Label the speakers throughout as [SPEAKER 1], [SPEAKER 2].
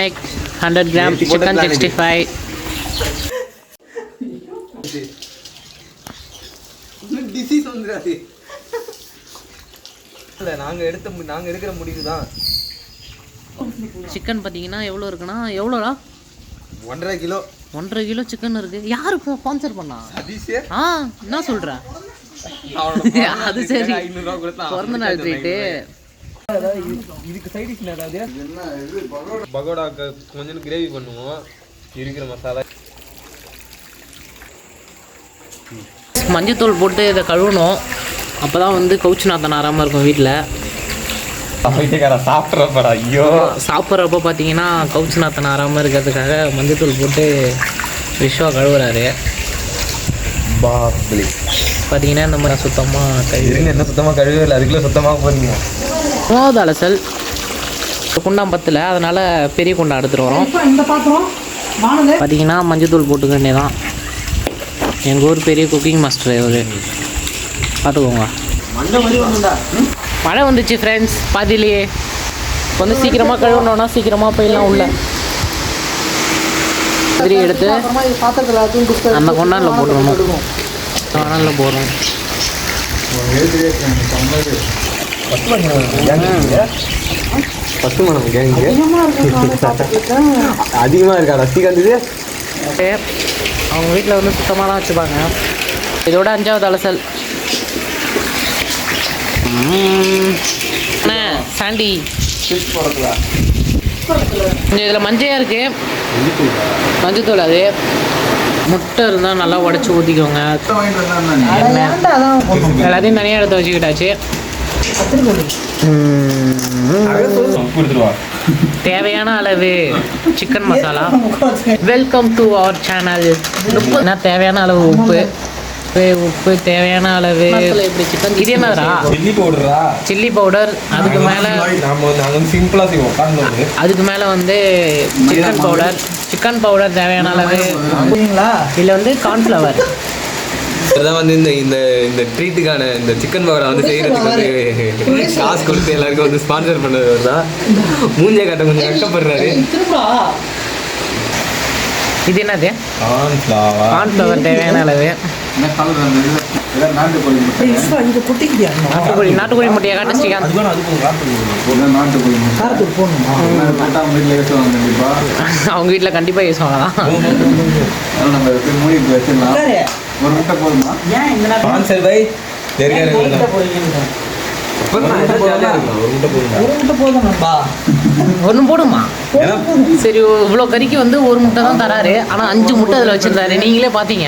[SPEAKER 1] 100 gram chicken 65.
[SPEAKER 2] Disease வந்துடாது. இல்லை நாங்கள் எடுக்கிற முடிவு தான்.
[SPEAKER 1] சிக்கன் பார்த்தீங்கன்னா எவ்வளோ இருக்குன்னா எவ்வளோடா
[SPEAKER 2] 1.5 கிலோ.
[SPEAKER 1] 1.5 கிலோ சிக்கன் இருக்குது. யாரு ஸ்பான்சர் பண்ணா? என்ன சொல்கிறேன்? அது சரி, பிறந்த நாள் ட்ரீட்டு.
[SPEAKER 2] இதுக்கு சைட் டிஷ் ஏதாவது பகோடா கொஞ்சம் கிரேவி பண்ணுவோம். இருக்கிற மசாலா
[SPEAKER 1] மஞ்சத்தூள் போட்டு இதை கழுவணும். அப்போ தான் வந்து கவுச்சு நாத்தம் ஆறாமல் இருக்கும் வீட்டில்.
[SPEAKER 2] சாப்பிட்றப்படா ஐயோ.
[SPEAKER 1] சாப்பிட்றப்போ பார்த்தீங்கன்னா கவுச்சு நாத்தம் ஆறாமல் இருக்கிறதுக்காக மஞ்சத்தூள் போட்டு விஷ்வா கழுவுறாரு.
[SPEAKER 2] பாப்லி
[SPEAKER 1] பார்த்தீங்கன்னா இந்த மாதிரி சுத்தமாக கழுவி
[SPEAKER 2] என்ன சுத்தமாக கழுவே இல்லை, அதுக்குள்ளே சுத்தமாக போகிறீங்க.
[SPEAKER 1] 3வது அலசல் குண்டாம் பத்தில், அதனால் பெரிய குண்டா எடுத்துகிட்டு வரோம். பார்த்தீங்கன்னா மஞ்சத்தூள் போட்டுக்க வேண்டியதான். எங்கள் ஊர் பெரிய குக்கிங் மாஸ்டர் இவர், பார்த்துக்கோங்க. மழை வந்துச்சு ஃப்ரெண்ட்ஸ் பாதியிலேயே. இப்போ வந்து சீக்கிரமாக கழுவணுன்னா சீக்கிரமாக போயிடலாம் உள்ள. மாதிரி எடுத்து அந்த கொண்டானில் போட்டுருணும். கொண்டானில் போடுறோம்.
[SPEAKER 2] அதிகமாக இருக்கா ரசிகாந்து?
[SPEAKER 1] அவங்க வீட்டில் வந்து சுத்தமாக தான் வச்சுப்பாங்க. இதோட 5வது அலசல். சாண்டி கொஞ்சம் இதில் மஞ்சையாக இருக்குது, மஞ்சத்தூள். அது முட்டை இருந்தால் நல்லா உடச்சி ஊற்றிக்கோங்க. எல்லாத்தையும் தனியாக எடுத்து வச்சுக்கிட்டாச்சு. தேவையான அளவு chicken masala. Welcome to our channel. உப்பு தேவையான அளவு உப்பு தேவையான அளவு. இது என்னடா? Chilli powder. அதுக்கு மேலே வந்து சிக்கன் பவுடர் தேவையான அளவு. இதில் வந்து கார்ன்ஃப்ளவர்.
[SPEAKER 2] இதுதான் வந்து இந்த ட்ரீட்டுக்கான இந்த சிக்கன் பகோடா வந்து செய்கிறதுக்கு வந்து காசு கொடுத்து எல்லாருக்கும் வந்து ஸ்பான்சர் பண்ணவர் தான். மூஞ்சை காட்ட கொஞ்சம் கஷ்டப்படுறாரு.
[SPEAKER 1] இது என்னது? கார்ன்ஃப்ளவர் தேவையான அளவு. நாட்டுக்கோழி முட்டையை காட்ட அவங்க வீட்டில் கண்டிப்பாக யூஸ் ஆகலாம்.
[SPEAKER 3] ஒரு முட்டை போதுமா?
[SPEAKER 1] ஒன்று போடுமா? சரி, இவ்வளோ கறிக்கு வந்து ஒரு முட்டை தான் தராரு. ஆனால் 5 முட்டை அதில் வச்சுருந்தாரு. நீங்களே பார்த்தீங்க.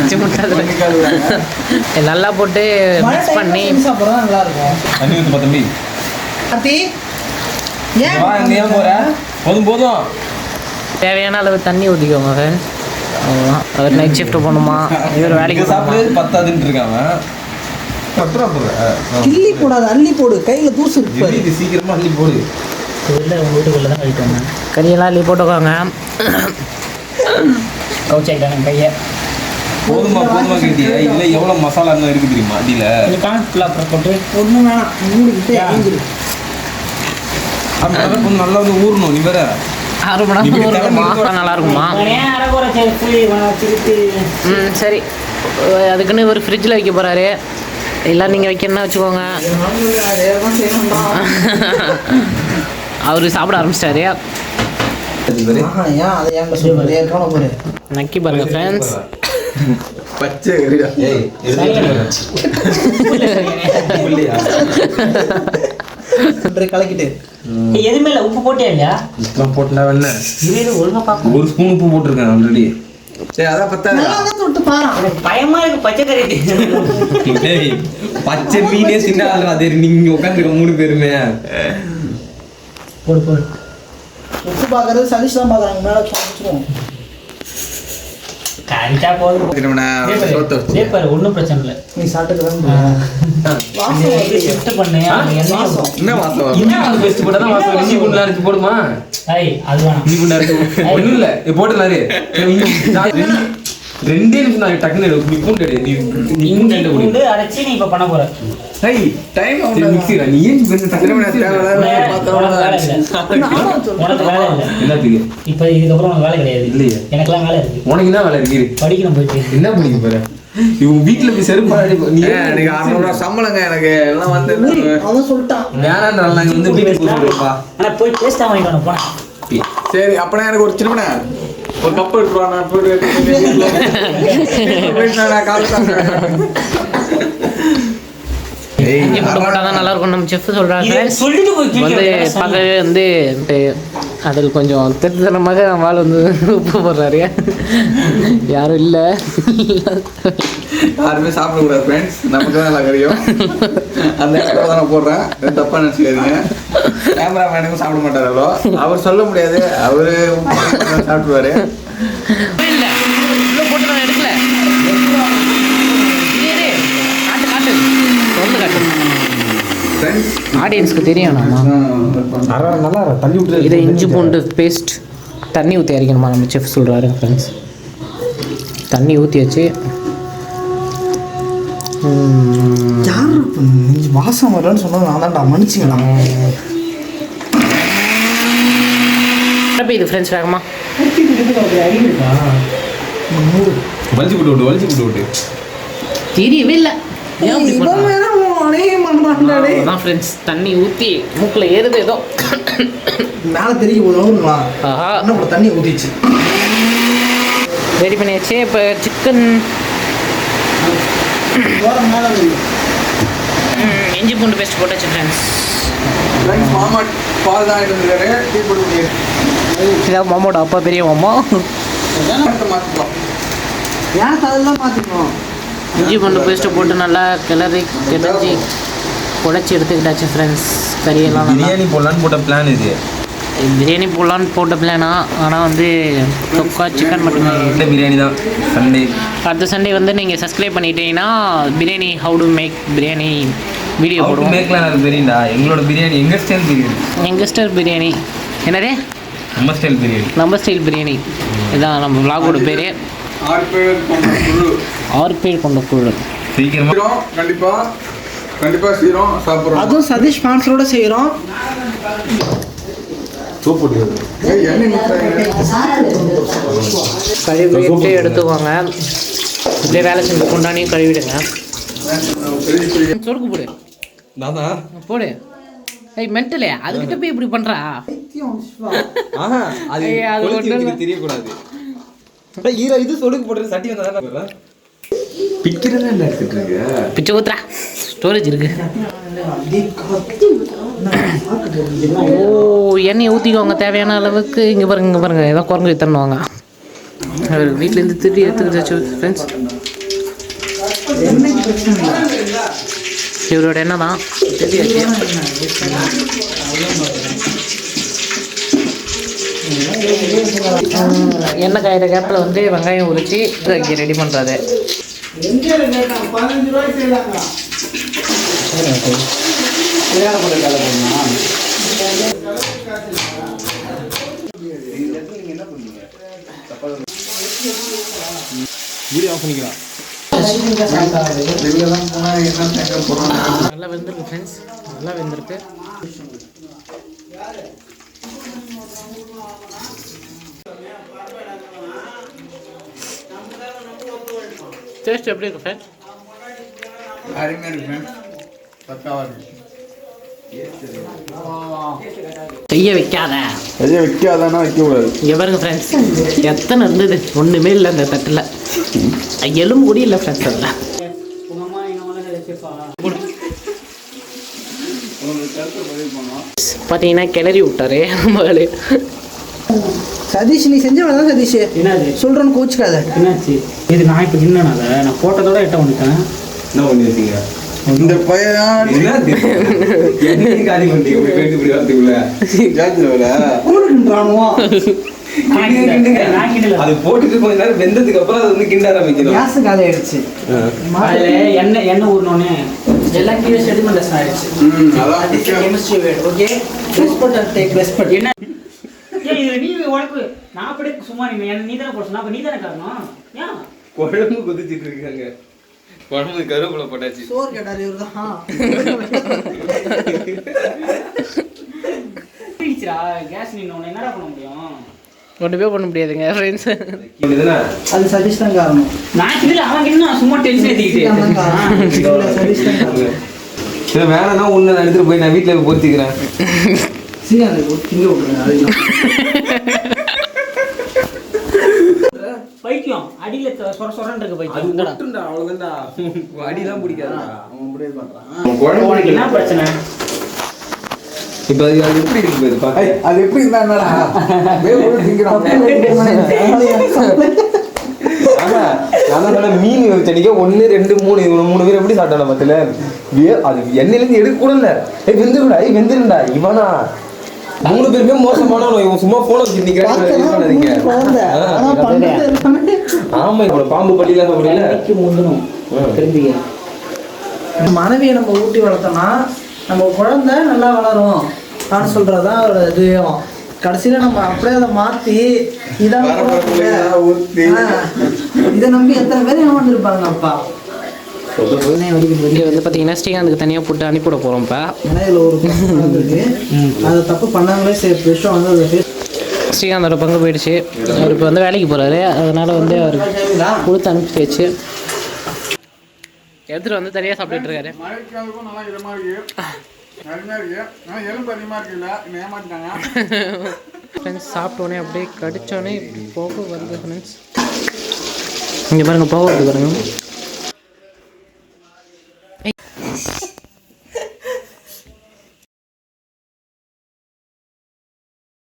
[SPEAKER 1] 5 முட்டை அதில் நல்லா போட்டு மிக்ஸ் பண்ணி
[SPEAKER 2] போதும்
[SPEAKER 1] தேவையான அளவு தண்ணி ஊற்றிக்கோங்க. அவ்வளோதான். அவர் நைட் ஷிஃப்ட் போகணுமா, இவர் வேலைக்கு
[SPEAKER 2] சாப்பிட்டு பத்தாதுன்னு இருக்காங்க.
[SPEAKER 3] கிள்ளி போடாது, அள்ளி போடு. கையில் தூசு இருக்கு,
[SPEAKER 2] சீக்கிரமா அள்ளி போடு.
[SPEAKER 1] உங்கள் வீட்டுக்குள்ளே தான் கழிக்கோங்க. கறியெல்லாம் அள்ளி போட்டுக்கோங்க. கவுச்சாயிட்டாங்க கையை.
[SPEAKER 2] போதுமா கேட்டியா? இதில் எவ்வளோ மசாலா இன்னும் இருக்குது தெரியுமா? அடியில்
[SPEAKER 1] கார்ன்ஃப்ளவர் போட்டு
[SPEAKER 3] ஒன்றும் வேணாம், மூடிக்கிட்டே
[SPEAKER 2] கொஞ்சம் நல்லா வந்து ஊறணும். நீ வேற
[SPEAKER 1] 6 மணி நேரம் நல்லா இருக்குமா? சரி, அதுக்குன்னு ஒரு ஃப்ரிட்ஜில் வைக்க போகிறாரு. எல்லாம் நீங்கள் வைக்கணும்னா வச்சுக்கோங்க. அவரு சாப்பிட ஆரம்பிச்சிட்டாரு. நக்கி பாருங்க ஃப்ரெண்ட்ஸ்.
[SPEAKER 2] பச்சை
[SPEAKER 3] கலக்கிட்டு
[SPEAKER 1] எதுவுமே இல்லை. உப்பு போட்டே இல்லையா?
[SPEAKER 2] போட்டா என்ன? ஒரு ஸ்பூன் உப்பு போட்டிருக்கேன் ஆல்ரெடி. அதான்
[SPEAKER 1] பயமா இருக்கு. பச்சை கறி
[SPEAKER 2] பச்சை மீனே சின்ன அது நீங்க உட்காந்துருக்க 3 பேருமே.
[SPEAKER 3] போடு உப்பு பார்க்கறது சதீஷ் தான் பார்க்குறாங்க. மேலே வச்சுருவோம்.
[SPEAKER 1] ஒன்றும் பிரச்சனை இல்லை.
[SPEAKER 3] நீ சாப்பிட்டு
[SPEAKER 2] போட்டுலாரு. 2 நிமிஷம் நான் டக்குன்னு நீ பூண்டு எடு. நீ பூண்டு எடு
[SPEAKER 4] பூண்டு அரைச்சி நீ இப்ப பண்ண போற.
[SPEAKER 3] ஏய் டைம்
[SPEAKER 2] மிக்ஸி நீ ஏன் கொஞ்சம் டக்குன்னு
[SPEAKER 4] உனக்கு வேலை இல்லை.
[SPEAKER 2] என்னத்துக்கு
[SPEAKER 4] இப்ப இதுக்கப்புறம் உனக்கு வேலை கிடையாது.
[SPEAKER 2] இல்லையே.
[SPEAKER 4] எனக்கெல்லாம் வேலை இருக்கு.
[SPEAKER 2] உனக்கு என்ன வேலை இருக்கு?
[SPEAKER 4] படிக்கணும் போயிட்டு.
[SPEAKER 2] என்ன பண்ணிக்க போற? இவன் வீட்டுல போய் செருப்பாடி நீ
[SPEAKER 5] எனக்கு 600 ரூபா சம்பளங்க எனக்கு எல்லாம் வந்து
[SPEAKER 3] அவன் சொல்லிட்டான்.
[SPEAKER 2] வேணான்ற நாங்க வந்து வீட்டுக்கு போறோம்ப்பா.
[SPEAKER 4] ஆனா போய் டேஸ்ட் வாங்கிட்டு போனா.
[SPEAKER 5] சரி அப்பனா எனக்கு ஒரு சின்ன ஒரு கப் எடுத்துவா நான் போயிட்டு நான் கால்
[SPEAKER 1] இஞ்சி பூண்டு போட்டால் தான் நல்லா இருக்கும் நம்ம செஃப் சொல்கிறாங்க.
[SPEAKER 4] சொல்லிட்டு போய்
[SPEAKER 1] வந்து பக்கவே வந்து அதில் கொஞ்சம் திருத்தனமாக வாழ் வந்து உப்பு போடுறாரு. யாரும் இல்லை,
[SPEAKER 5] யாருமே சாப்பிடக்கூடாது ஃப்ரெண்ட்ஸ், நமக்கு தான் நல்லா தெரியும். அந்த இடத்துல தான் நான் போடுறேன், தப்பாக நினச்சிக்காதீங்க. கேமராமேனுக்கும் சாப்பிட மாட்டார் அவ்வளோ, அவர் சொல்ல முடியாது, அவர் சாப்பிடுவார்.
[SPEAKER 1] இல்லை இவ்வளோ போட்டு நான் எடுக்கல. காட்டு ஒன்று காட்டு ஆடியன்ஸ்க்கு தெரியும்.
[SPEAKER 2] நல்லா தண்ணி விட்டு
[SPEAKER 1] இதை இஞ்சி பூண்டு பேஸ்ட் தண்ணி ஊற்றி அரைக்கணுமா நம்ம செஃப் சொல்கிறாரு ஃப்ரெண்ட்ஸ். தண்ணி ஊற்றி வச்சு
[SPEAKER 3] யார் வாசம் வரலன்னு சொன்னது நான் தான்டா, மன்னிச்சிங்களா.
[SPEAKER 1] இது ஃப்ரெண்ட்ஸ் வேகமா
[SPEAKER 2] வலிச்சு விட்டு விட்டு
[SPEAKER 1] தெரியவே இல்லை.
[SPEAKER 3] இவன் வேற அநேகம் பண்றான்டா.
[SPEAKER 1] அதான் ஃப்ரெண்ட்ஸ் தண்ணி ஊற்றி மூக்கில் ஏறுது ஏதோ
[SPEAKER 3] மேலே தெரிய போதுங்களா.
[SPEAKER 1] ஆஹா
[SPEAKER 3] இன்னும் தண்ணி ஊற்றிச்சு.
[SPEAKER 1] ரெடி பண்ணியாச்சு. இப்போ சிக்கன்
[SPEAKER 3] மேலே
[SPEAKER 1] இஞ்சி பூண்டு பேஸ்ட் போட்டாச்சு ஃப்ரெண்ட்ஸ்.
[SPEAKER 5] மாமா பால் தான் இருந்துருக்காரு, டீ போட்டு முடியாது.
[SPEAKER 1] இதான் மாமாவோட அப்பா, பெரிய மாமா.
[SPEAKER 5] மாற்றிக்கலாம்.
[SPEAKER 3] ஏன் அதெல்லாம் மாற்றிக்கணும்.
[SPEAKER 1] இஞ்சி பூண்டு பேஸ்ட்டை போட்டு நல்லா கிளறி கிடச்சி உடச்சி எடுத்துக்கிட்டாச்சு ஃப்ரெண்ட்ஸ். கறியெல்லாம் நல்லா
[SPEAKER 2] பிரியாணி போடலான்னு போட்ட பிளான் இது.
[SPEAKER 1] பிரியாணி போடலான்னு போட்ட பிளானா, ஆனால் வந்து தொக்கா சிக்கன் மட்டும்.
[SPEAKER 2] இந்த பிரியாணி தான் சண்டே.
[SPEAKER 1] அடுத்த சண்டே வந்து நீங்கள் சப்ஸ்கிரைப் பண்ணிட்டீங்கன்னா biryani how to make biryani video போடுவோம்.
[SPEAKER 2] மேக்லாம் எனக்கு தெரியும்டா. எங்களோட பிரியாணி எங்கள் ஸ்டைல் பிரியாணி.
[SPEAKER 1] எங்கள் ஸ்டைல் பிரியாணி என்னது?
[SPEAKER 2] நம்ம ஸ்டைல் பிரியாணி.
[SPEAKER 1] நம்ம ஸ்டைல் பிரியாணி இதான் நம்ம விலாகோட பேர்.
[SPEAKER 5] 6 பேர் கொண்ட குழு.
[SPEAKER 1] 6 பேர் கொண்ட குழு.
[SPEAKER 2] சீக்கிரமா
[SPEAKER 5] செய்றோம், கண்டிப்பா செய்கிறோம், சாப்பிட்றோம்.
[SPEAKER 3] அதுவும் சதீஷ் ஸ்பான்சரோட செய்கிறோம்.
[SPEAKER 1] கழுவிட்டு எடுத்துக்கோங்க. இப்படியே வேலை செஞ்சு கொண்டாடியும் கழுவிடுங்க. சொடுக்கு போடு
[SPEAKER 2] தாதா
[SPEAKER 1] போடு. ஏய் மென்டலே, அதுக்கிட்ட போய் இப்படி பண்ணுறா.
[SPEAKER 2] அது
[SPEAKER 1] ஏய், அது ஒண்ணும் இல்ல.
[SPEAKER 2] தெரியக்கூடாது. இது சொடுக்கு போட்டு சட்டி வந்தா பிக்கிறதா என்ன எடுத்துட்டு இருக்கு?
[SPEAKER 1] பிச்சை ஊத்துறா, ஸ்டோரேஜ் இருக்கு. ஓ எண்ணெயை ஊற்றிக்கோங்க தேவையான அளவுக்கு. இங்கே பாருங்க ஏதோ குரங்கு வித்தணுவாங்க. அவர் வீட்டிலேருந்து திருடி எடுத்துக்கிட்டாச்சு ஃப்ரெண்ட்ஸ். இவரோட எண்ணெய் தான் தெரியாச்சு. எண்ணெய் காயிற கேப்பில் வந்து வெங்காயம் உரிச்சு இங்கே ரெடி பண்ணுறது.
[SPEAKER 2] வீடியோ ஆஃப் பண்ணிக்கலாம்.
[SPEAKER 1] நல்லா வெந்திருக்கு ஃப்ரெண்ட்ஸ், நல்லா வெந்திருக்கு. டேஸ்ட் எப்படி இருக்கு ஃப்ரெண்ட்ஸ்?
[SPEAKER 5] அருமையாக இருக்கு ஃப்ரெண்ட்ஸ், பக்காவாக இருக்கு.
[SPEAKER 1] செய்ய வைக்காத.
[SPEAKER 5] எதையும் வைக்காதானா வைக்கக்கூடாது.
[SPEAKER 1] இங்கே பாருங்க ஃப்ரெண்ட்ஸ், எத்தனை இருந்தது, ஒன்றுமே இல்லை அந்த தட்டில். எலும்பு கூட இல்லை ஃப்ரெண்ட்ஸ். அதில் பார்த்தீங்கன்னா கிளறி விட்டாரு மகளே.
[SPEAKER 3] சதீஷ் நீ செஞ்ச வேலை தான் சதீஷ்.
[SPEAKER 4] என்னது
[SPEAKER 3] சொல்கிறேன்னு கோச்சுக்காத.
[SPEAKER 4] என்னாச்சு? இது நான் இப்போ நின்னேன், அதை நான் போட்டதோட எட்ட வந்துட்டேன்.
[SPEAKER 2] என்ன பண்ணி வச்சீங்க?
[SPEAKER 5] இந்த பையன்
[SPEAKER 2] காலி பண்ணிட்டீங்க இப்படி வரதுக்குள்ள. அது போட்டுட்டு கொஞ்ச நேரம் வெந்ததுக்கு அப்புறம் அது வந்து கிண்ட ஆரம்பிக்கணும்.
[SPEAKER 3] கேஸ் காலி ஆயிடுச்சு.
[SPEAKER 4] எண்ணெய் ஊறினோடனே எல்லாம் கீழே செடிமெண்டஸ் ஆயிடுச்சு.
[SPEAKER 3] Chemistry word okay. Respect and take respect.
[SPEAKER 4] என்ன நீ உனக்கு நான் அப்படியே சும்மா நீ தானே போட சொன்னா, அப்போ நீ தானே காரணம். ஏன்
[SPEAKER 2] குழம்பு கொதிச்சிட்டு இருக்காங்க. குழம்பு கருவேப்பிலை போட்டாச்சு.
[SPEAKER 3] சோறு கேட்டாரு இவர்தான்.
[SPEAKER 4] கேஸ் நின்று என்னடா பண்ண முடியும்?
[SPEAKER 1] ஒன்றுமே பண்ண முடியாதுங்க ஃப்ரெண்ட்ஸ்.
[SPEAKER 3] அது சதீஷ் தான் காரணம்.
[SPEAKER 4] நான் இதுல அவன் என்ன சும்மா டென்ஷன் ஏத்திக்கிட்டு.
[SPEAKER 3] சதீஷ் தான் காரணம்.
[SPEAKER 2] சரி வேணா ஒன்று நான் எடுத்துட்டு போய் நான் வீட்டில் போய் பொறுத்திக்கிறேன்.
[SPEAKER 3] திங்க விட்டுருங்க.
[SPEAKER 4] பைத்தியம் அடியில சொரன்னு இருக்கு பைத்தியம்.
[SPEAKER 2] அவ்வளோதான்டா, அடிலாம் பிடிக்காது.
[SPEAKER 3] அவன் முடிவு பண்றான்.
[SPEAKER 4] உனக்கு என்ன பிரச்சனை?
[SPEAKER 2] இப்போ அது எப்படி இருக்கு போயிருப்பா?
[SPEAKER 5] அது எப்படி இருந்தா என்னடா திங்கிறோம்.
[SPEAKER 2] ஆமா நான் சொன்ன மீன் வச்சடிக்க 1 2 3 இவங்க 3 பேர் எப்படி சாப்பிட்டாங்க பத்தில. அது எண்ணெயிலேருந்து எடுக்க கூட இல்லை. வெந்துருடா வெந்துருண்டா இவனா 3 பேருமே மோசமானவன். இவன் சும்மா போன வச்சு நிக்கிறாங்க. ஆமா இப்போ பாம்பு பள்ளியில முடியல
[SPEAKER 4] முந்தணும் திரும்பிங்க.
[SPEAKER 3] மனைவியை நம்ம ஊட்டி வளர்த்தோம்னா நம்ம குழந்தை நல்லா வளரும் நான் சொல்றதுதான் அவரோட இதுவும். கடைசியில நம்ம அப்படியே அதை மாத்தி இதான் இதை நம்பி எத்தனை பேர் ஏமாந்துருப்பாங்க. அப்பா
[SPEAKER 1] இங்கே வந்து பார்த்தீங்கன்னா ஸ்ரீகாந்துக்கு தனியாக போட்டு அனுப்பிவிட போகிறோம். இப்போ
[SPEAKER 3] மனைவியில் ஒரு இருக்கு. அதை தப்பு பண்ணாங்களே சரி விஷயம் வந்து அதை
[SPEAKER 1] ஸ்ரீகாந்தோட பங்கு போயிடுச்சு. அவர் இப்போ வந்து வேலைக்கு போகிறாரு. அதனால் வந்து அவர் கொடுத்து அனுப்பி வச்சு எடுத்துகிட்டு வந்து தனியாக சாப்பிட்டுட்டு இருக்காரு.
[SPEAKER 5] நல்லா இதமா இருக்கு, அருமையா இருக்கு. ஆனால் எலும்பு அதிகமாக இருக்குல்ல, என்ன ஏமாத்திட்டாங்க.
[SPEAKER 1] ஃப்ரெண்ட்ஸ் சாப்பிட்டோன்னே அப்படியே கடிச்சோடனே போக வருது ஃப்ரெண்ட்ஸ். இங்கே பாருங்கள் போக வருது பாருங்கள்.